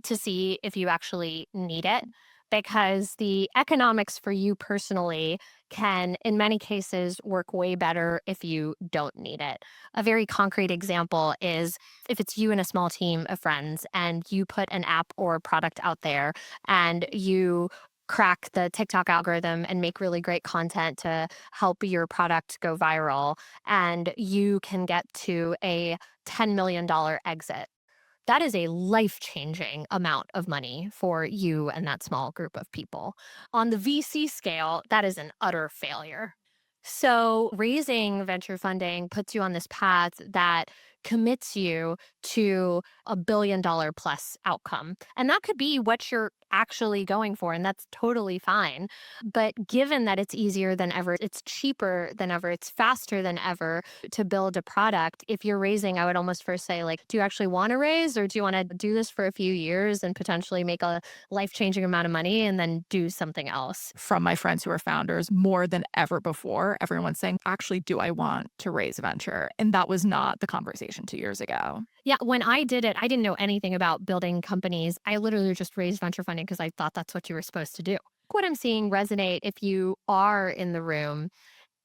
to see if you actually need it, because the economics for you personally can, in many cases, work way better if you don't need it. A very concrete example is if it's you and a small team of friends and you put an app or product out there and you crack the TikTok algorithm and make really great content to help your product go viral, and you can get to a $10 million exit. That is a life-changing amount of money for you and that small group of people. On the VC scale, that is an utter failure. So, raising venture funding puts you on this path that commits you to a $1 billion plus outcome. And that could be what you're actually going for, and that's totally fine. But given that it's easier than ever, it's cheaper than ever, it's faster than ever to build a product, if you're raising, I would almost first say, like, do you actually want to raise, or do you want to do this for a few years and potentially make a life-changing amount of money and then do something else? From my friends who are founders, more than ever before, everyone's saying, actually, do I want to raise a venture? And that was not the conversation 2 years ago. Yeah, when I did it, I didn't know anything about building companies. I literally just raised venture funding because I thought that's what you were supposed to do. What I'm seeing resonate if you are in the room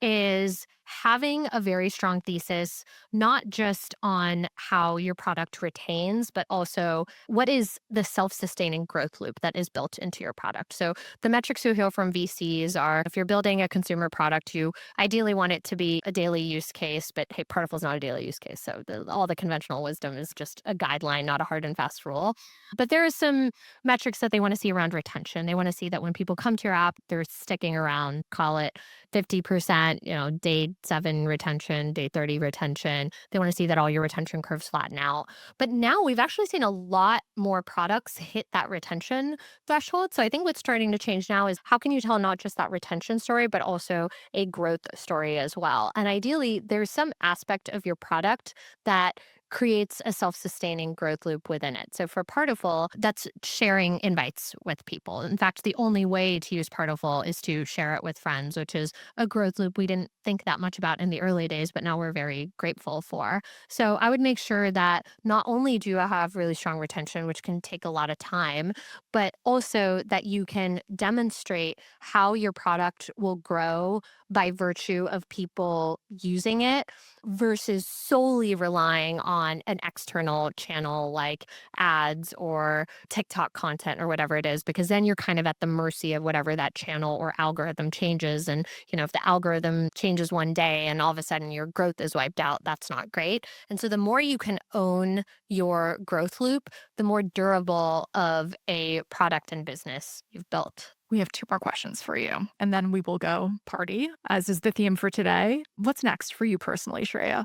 is having a very strong thesis, not just on how your product retains, but also what is the self sustaining growth loop that is built into your product. So, the metrics you hear from VCs are if you're building a consumer product, you ideally want it to be a daily use case, but hey, Partiful is not a daily use case. So, all the conventional wisdom is just a guideline, not a hard and fast rule. But there are some metrics that they want to see around retention. They want to see that when people come to your app, they're sticking around, call it 50%, day 7 retention, day 30 retention. They want to see that all your retention curves flatten out. But now we've actually seen a lot more products hit that retention threshold. So I think what's starting to change now is how can you tell not just that retention story, but also a growth story as well? And ideally, there's some aspect of your product that creates a self-sustaining growth loop within it. So for Partiful, that's sharing invites with people. In fact, the only way to use Partiful is to share it with friends, which is a growth loop we didn't think that much about in the early days, but now we're very grateful for. So I would make sure that not only do you have really strong retention, which can take a lot of time, but also that you can demonstrate how your product will grow by virtue of people using it versus solely relying on on an external channel like ads or TikTok content or whatever it is, because then you're kind of at the mercy of whatever that channel or algorithm changes. And, if the algorithm changes one day and all of a sudden your growth is wiped out, that's not great. And so the more you can own your growth loop, the more durable of a product and business you've built. We have two more questions for you, and then we will go party, as is the theme for today. What's next for you personally, Shreya?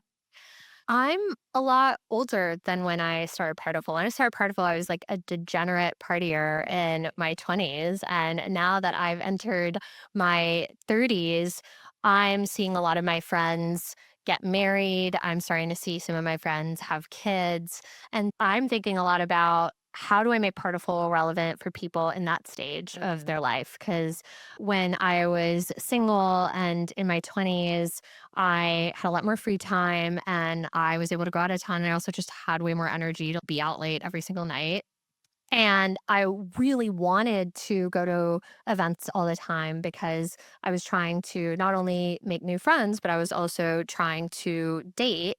I'm a lot older than when I started Partiful. When I started Partiful, I was like a degenerate partier in my 20s. And now that I've entered my 30s, I'm seeing a lot of my friends get married. I'm starting to see some of my friends have kids. And I'm thinking a lot about how do I make Partiful relevant for people in that stage of their life? Because when I was single and in my 20s, I had a lot more free time and I was able to go out of town. And I also just had way more energy to be out late every single night. And I really wanted to go to events all the time because I was trying to not only make new friends, but I was also trying to date.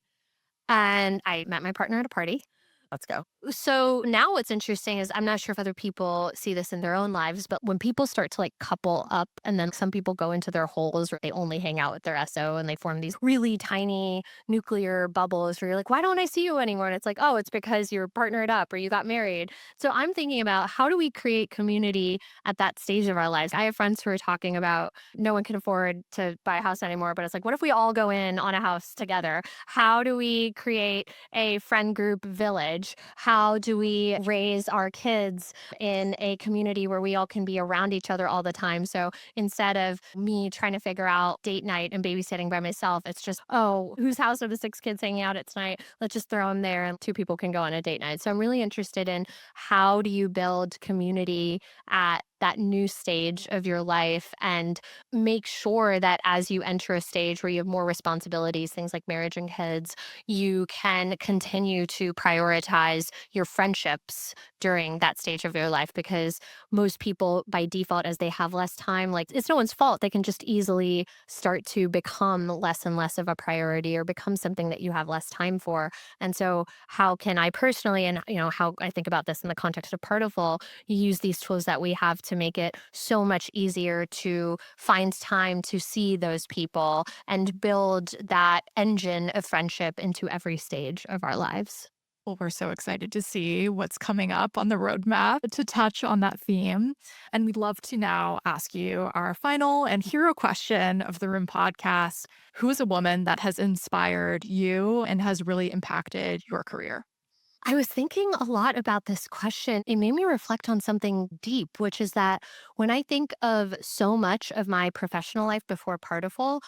And I met my partner at a party. Let's go. So now what's interesting is I'm not sure if other people see this in their own lives, but when people start to like couple up and then some people go into their holes or they only hang out with their SO and they form these really tiny nuclear bubbles where you're like, why don't I see you anymore? And it's like, oh, it's because you're partnered up or you got married. So I'm thinking about how do we create community at that stage of our lives? I have friends who are talking about no one can afford to buy a house anymore, but it's like, what if we all go in on a house together? How do we create a friend group village? How do we raise our kids in a community where we all can be around each other all the time? So instead of me trying to figure out date night and babysitting by myself, it's just, oh, whose house are the 6 kids hanging out at tonight? Let's just throw them there and two people can go on a date night. So I'm really interested in how do you build community at that new stage of your life and make sure that as you enter a stage where you have more responsibilities, things like marriage and kids, you can continue to prioritize your friendships during that stage of your life because most people by default as they have less time, like it's no one's fault, they can just easily start to become less and less of a priority or become something that you have less time for. And so how can I personally, and how I think about this in the context of Partiful, use these tools that we have to make it so much easier to find time to see those people and build that engine of friendship into every stage of our lives. Well, we're so excited to see what's coming up on the roadmap to touch on that theme. And we'd love to now ask you our final and hero question of the Room podcast. Who is a woman that has inspired you and has really impacted your career? I was thinking a lot about this question. It made me reflect on something deep, which is that when I think of so much of my professional life before Partiful,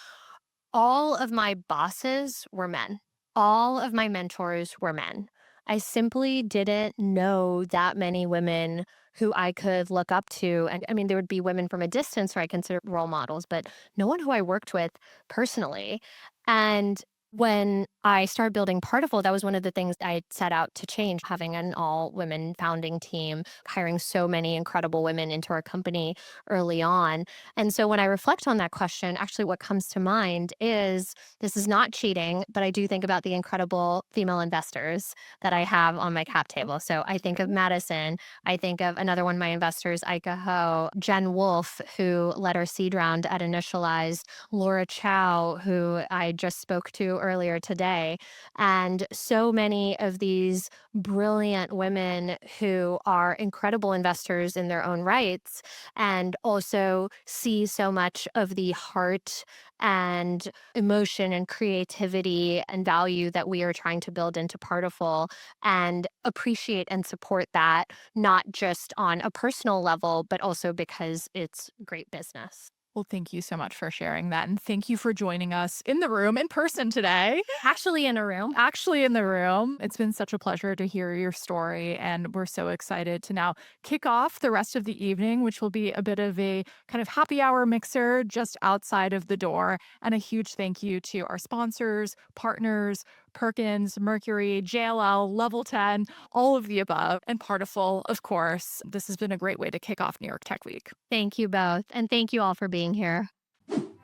all of my bosses were men. All of my mentors were men. I simply didn't know that many women who I could look up to. And I mean, there would be women from a distance who I consider role models, but no one who I worked with personally. And when I started building Partiful, that was one of the things I set out to change, having an all women founding team, hiring so many incredible women into our company early on. And so when I reflect on that question, actually what comes to mind is this is not cheating, but I do think about the incredible female investors that I have on my cap table. So I think of Madison. I think of another one of my investors, Ika Ho, Jen Wolf, who led our seed round at Initialize, Laura Chow, who I just spoke to earlier today, and so many of these brilliant women who are incredible investors in their own rights and also see so much of the heart and emotion and creativity and value that we are trying to build into Partiful and appreciate and support that, not just on a personal level, but also because it's great business. Well, thank you so much for sharing that. And thank you for joining us in the room in person today. Actually, in a room. Actually, in the room. It's been such a pleasure to hear your story. And we're so excited to now kick off the rest of the evening, which will be a bit of a kind of happy hour mixer just outside of the door. And a huge thank you to our sponsors, partners, Perkins, Mercury, JLL, Level 10, all of the above, and Partiful, of course. This has been a great way to kick off New York Tech Week. Thank you both. And thank you all for being here.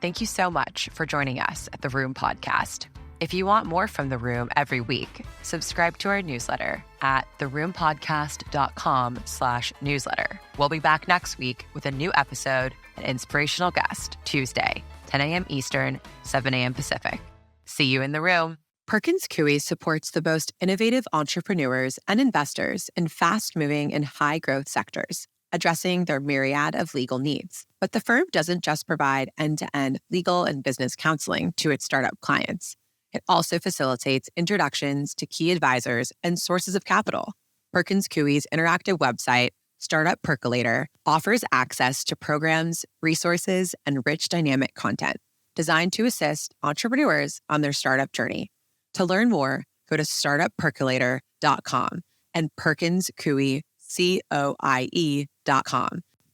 Thank you so much for joining us at the Room podcast. If you want more from The Room every week, subscribe to our newsletter at theroompodcast.com/newsletter. We'll be back next week with a new episode, an inspirational guest, Tuesday, 10 a.m. Eastern, 7 a.m. Pacific. See you in the room. Perkins Coie supports the most innovative entrepreneurs and investors in fast-moving and high-growth sectors, addressing their myriad of legal needs. But the firm doesn't just provide end-to-end legal and business counseling to its startup clients. It also facilitates introductions to key advisors and sources of capital. Perkins Coie's interactive website, Startup Percolator, offers access to programs, resources, and rich dynamic content designed to assist entrepreneurs on their startup journey. To learn more, go to startuppercolator.com and Perkins Coie, COIE.com.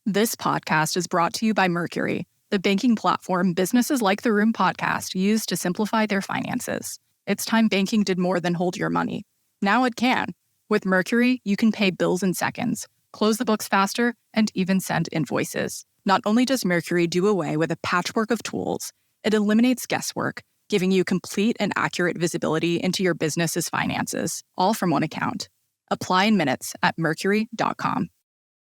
This podcast is brought to you by Mercury, the banking platform businesses like the Room podcast use to simplify their finances. It's time banking did more than hold your money. Now it can. With Mercury, you can pay bills in seconds, close the books faster, and even send invoices. Not only does Mercury do away with a patchwork of tools, it eliminates guesswork, giving you complete and accurate visibility into your business's finances, all from one account. Apply in minutes at mercury.com.